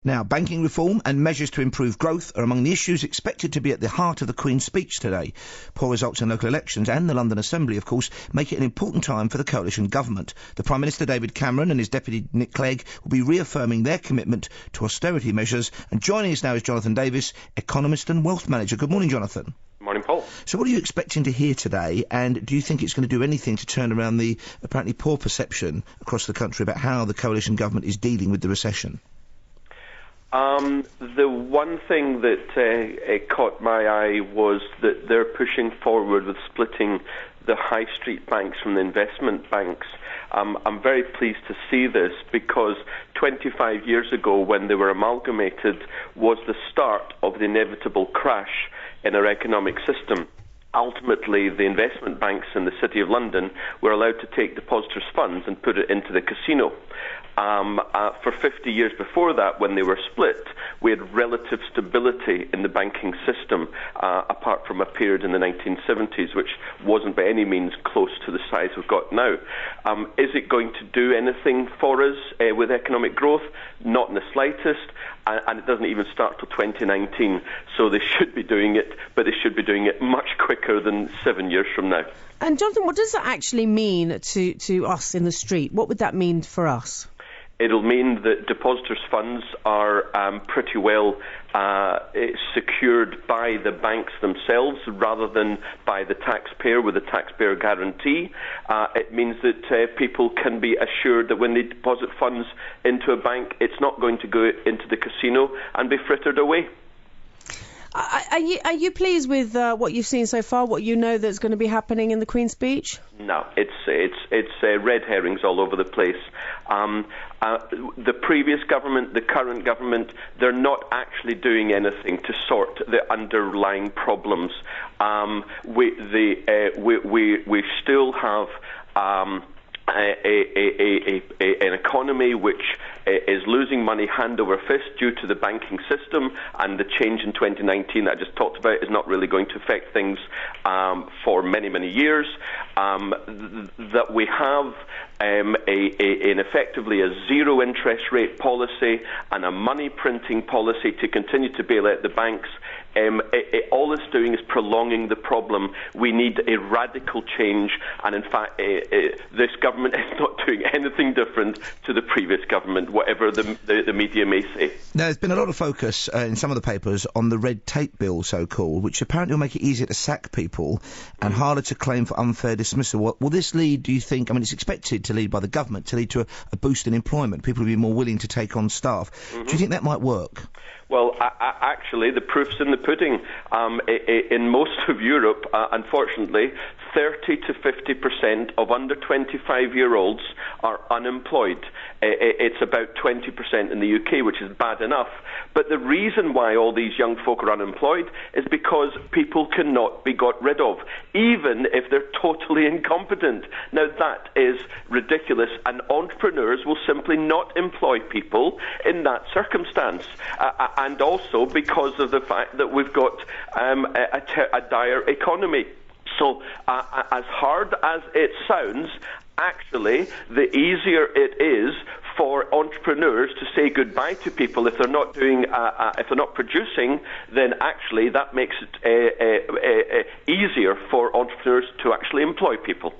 Now, banking reform and measures to improve growth are among the issues expected to be at the heart of the Queen's speech today. Poor results in local elections and the London Assembly, of course, make it an important time for the coalition government. The Prime Minister David Cameron and his Deputy Nick Clegg will be reaffirming their commitment to austerity measures. And joining us now is Jonathan Davis, economist and wealth manager. Good morning, Jonathan. Morning, Paul. So what are you expecting to hear today, and do you think it's going to do anything to turn around the apparently poor perception across the country about how the coalition government is dealing with the recession? The one thing that caught my eye was that they're pushing forward with splitting the high street banks from the investment banks. I'm very pleased to see this because 25 years ago, when they were amalgamated, was the start of the inevitable crash in our economic system. Ultimately, the investment banks in the City of London were allowed to take depositors' funds and put it into the casino. For 50 years before that, when they were split, we had relative stability in the banking system, apart from a period in the 1970s, which wasn't by any means close to the size we've got now. Is it going to do anything for us with economic growth? Not in the slightest, and it doesn't even start till 2019. So they should be doing it, but they should be doing it much quicker than 7 years from now. And Jonathan, what does that actually mean to us in the street? What would that mean for us? It'll mean that depositors' funds are pretty well secured by the banks themselves rather than by the taxpayer with a taxpayer guarantee. It means that people can be assured that when they deposit funds into a bank, it's not going to go into the casino and be frittered away. Are you pleased with what you've seen so far, what you know that's going to be happening in the Queen's speech? No, it's red herrings all over the place. The previous government, the current government, they're not actually doing anything to sort the underlying problems. We still have an economy which is losing money hand over fist due to the banking system, and the change in 2019 that I just talked about is not really going to affect things for many, many years. That we have effectively a zero interest rate policy and a money printing policy to continue to bail out the banks. All it's doing is prolonging the problem. We need a radical change, and in fact, this government is not doing anything different to the previous government, whatever the media may say. Now, there's been a lot of focus in some of the papers on the red tape bill, so-called, which apparently will make it easier to sack people and harder to claim for unfair dismissal. Will this lead, do you think, I mean, it's expected to lead by the government, to lead to a boost in employment? People will be more willing to take on staff. Mm-hmm. Do you think that might work? Well, actually, the proof's in the pudding. In most of Europe, unfortunately, 30 to 50% of under 25-year-olds are unemployed. It's about 20% in the UK, which is bad enough. But the reason why all these young folk are unemployed is because people cannot be got rid of, even if they're totally incompetent. Now, that is ridiculous, and entrepreneurs will simply not employ people in that circumstance. And also because of the fact that we've got a dire economy. So as hard as it sounds, actually, the easier it is for entrepreneurs to say goodbye to people if they're not doing, if they're not producing. Then actually that makes it easier for entrepreneurs to actually employ people.